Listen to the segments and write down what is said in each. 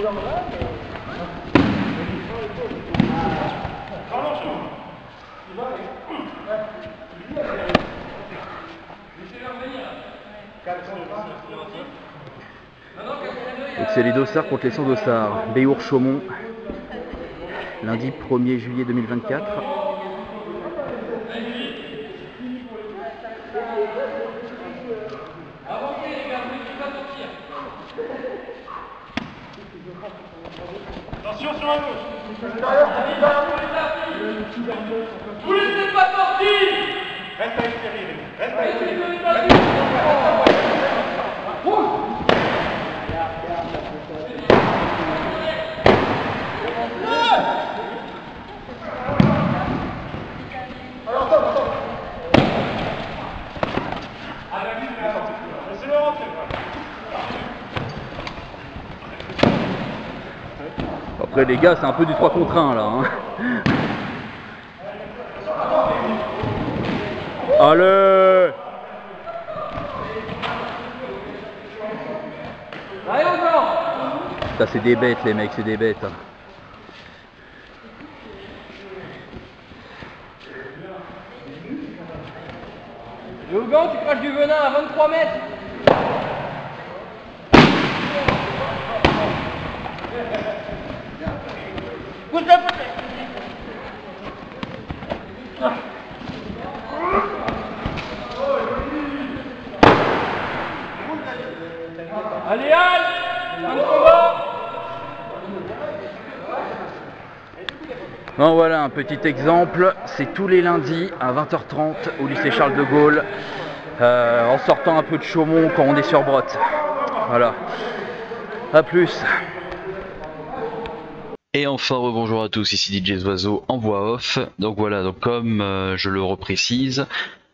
Donc c'est les Dossards contre les Sans-Dossards. Béhour-Chaumont, lundi 1er juillet 2024. Attention sur la gauche. Vous laissez pas sortir. Reste avec Thierry. Reste avec Thierry. Après les gars, c'est un peu du 3 contre 1 là. Hein. Allez! Ça c'est des bêtes les mecs, c'est des bêtes. Logan, tu craches du venin à 23 mètres. Allez, Bon voilà un petit exemple, c'est tous les lundis à 20h30 au lycée Charles de Gaulle, en sortant un peu de Chaumont quand on est sur Brotte. Voilà, à plus. Et enfin rebonjour à tous, ici DJ Oiseau en voix off. Donc voilà, donc comme je le reprécise,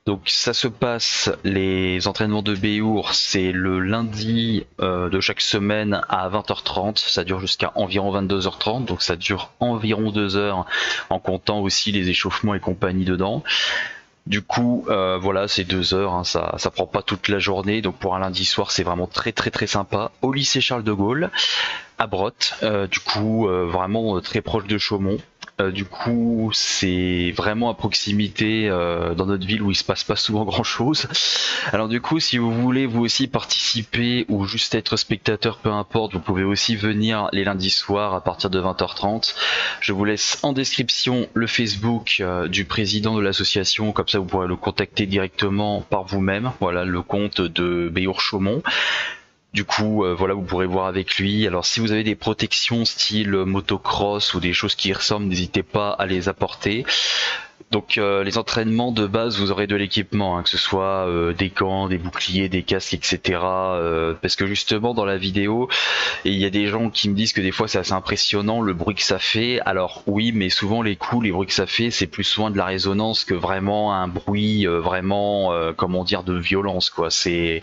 donc ça se passe, les entraînements de Béhour, c'est le lundi de chaque semaine à 20h30, ça dure jusqu'à environ 22h30, donc ça dure environ 2 heures en comptant aussi les échauffements et compagnie dedans. Du coup, voilà, c'est 2 heures, hein, ça prend pas toute la journée, donc pour un lundi soir, c'est vraiment très sympa, au lycée Charles de Gaulle, à Brotte, du coup, vraiment très proche de Chaumont. Du coup, c'est vraiment à proximité dans notre ville où il se passe pas souvent grand chose. Alors du coup, si vous voulez vous aussi participer ou juste être spectateur, peu importe, vous pouvez aussi venir les lundis soirs à partir de 20h30. Je vous laisse en description le Facebook du président de l'association, comme ça vous pourrez le contacter directement par vous-même. Voilà le compte de Béhour-Chaumont. Du coup, voilà, vous pourrez voir avec lui. Alors, si vous avez des protections style motocross ou des choses qui y ressemblent, n'hésitez pas à les apporter. Donc, les entraînements de base, vous aurez de l'équipement, hein, que ce soit des gants, des boucliers, des casques, etc. Parce que justement, dans la vidéo, il y a des gens qui me disent que des fois, c'est assez impressionnant le bruit que ça fait. Alors oui, mais souvent les coups, les bruits que ça fait, c'est plus souvent de la résonance que vraiment un bruit vraiment, comment dire, de violence, quoi. C'est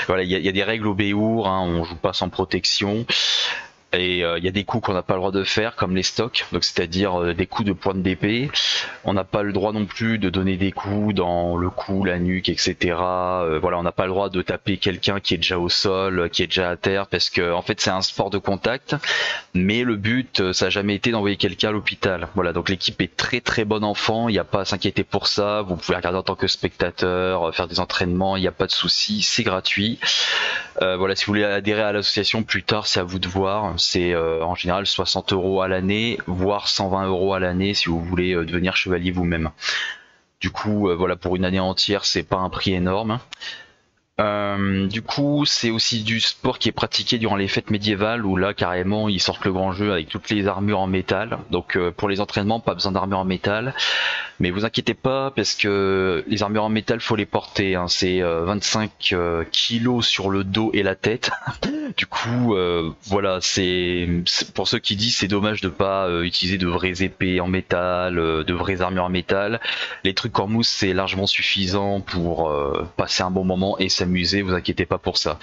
voilà, il y a des règles au Béhour, hein, on joue pas sans protection. Et il y a des coups qu'on n'a pas le droit de faire, comme les stocks, donc c'est-à-dire des coups de pointe d'épée. On n'a pas le droit non plus de donner des coups dans le cou, la nuque, etc. Voilà, on n'a pas le droit de taper quelqu'un qui est déjà au sol, qui est déjà à terre, parce que en fait c'est un sport de contact. Mais le but, ça n'a jamais été d'envoyer quelqu'un à l'hôpital. Voilà, donc l'équipe est très bon enfant. Il n'y a pas à s'inquiéter pour ça. Vous pouvez regarder en tant que spectateur, faire des entraînements. Il n'y a pas de souci, c'est gratuit. Voilà, si vous voulez adhérer à l'association plus tard, c'est à vous de voir. C'est en général 60 € à l'année, voire 120 € à l'année si vous voulez devenir chevalier vous-même. Du coup, voilà, pour une année entière, c'est pas un prix énorme. Du coup, c'est aussi du sport qui est pratiqué durant les fêtes médiévales où là, carrément, ils sortent le grand jeu avec toutes les armures en métal. Donc, pour les entraînements, pas besoin d'armure en métal. Mais vous inquiétez pas parce que les armures en métal, faut les porter. Hein. C'est 25 kilos sur le dos et la tête. Du coup, voilà, c'est pour ceux qui disent c'est dommage de pas utiliser de vraies épées en métal, de vraies armures en métal. Les trucs en mousse, c'est largement suffisant pour passer un bon moment et s'amuser. Vous inquiétez pas pour ça.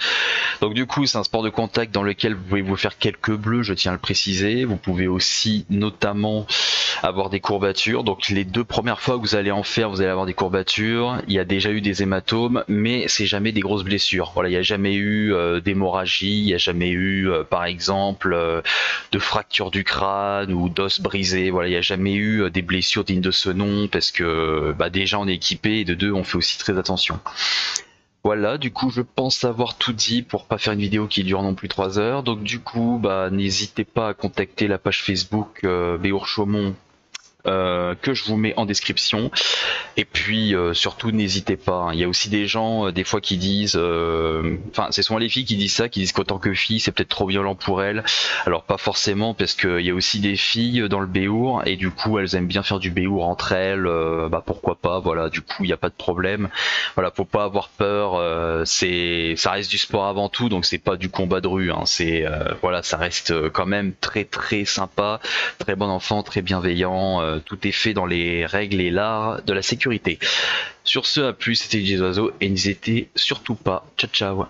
Donc du coup, c'est un sport de contact dans lequel vous pouvez vous faire quelques bleus, je tiens à le préciser. Vous pouvez aussi notamment avoir des courbatures. Donc les 2 premières fois que vous allez en faire, vous allez avoir des courbatures. Il y a déjà eu des hématomes, mais c'est jamais des grosses blessures. Voilà, il n'y a jamais eu d'hémorragie. il n'y a jamais eu par exemple de fracture du crâne ou d'os brisé, voilà, il n'y a jamais eu des blessures dignes de ce nom parce que déjà on est équipé et de deux on fait aussi très attention. Voilà, du coup je pense avoir tout dit pour pas faire une vidéo qui dure non plus 3 heures. Donc du coup n'hésitez pas à contacter la page Facebook Béour Chaumont que je vous mets en description. Et puis surtout n'hésitez pas, hein. Il y a aussi des gens des fois qui disent, enfin c'est souvent les filles qui disent ça, qui disent qu'autant que fille c'est peut-être trop violent pour elles. Alors pas forcément, parce qu'il y a aussi des filles dans le Béour et du coup elles aiment bien faire du Béour entre elles, pourquoi pas, voilà, du coup il n'y a pas de problème. Voilà, faut pas avoir peur, ça reste du sport avant tout, donc c'est pas du combat de rue, hein. C'est voilà, ça reste quand même très très sympa, très bon enfant, très bienveillant, tout est fait dans les règles et l'art de la sécurité. Sur ce, à plus, c'était DJ Oiseau et n'hésitez surtout pas. Ciao ciao.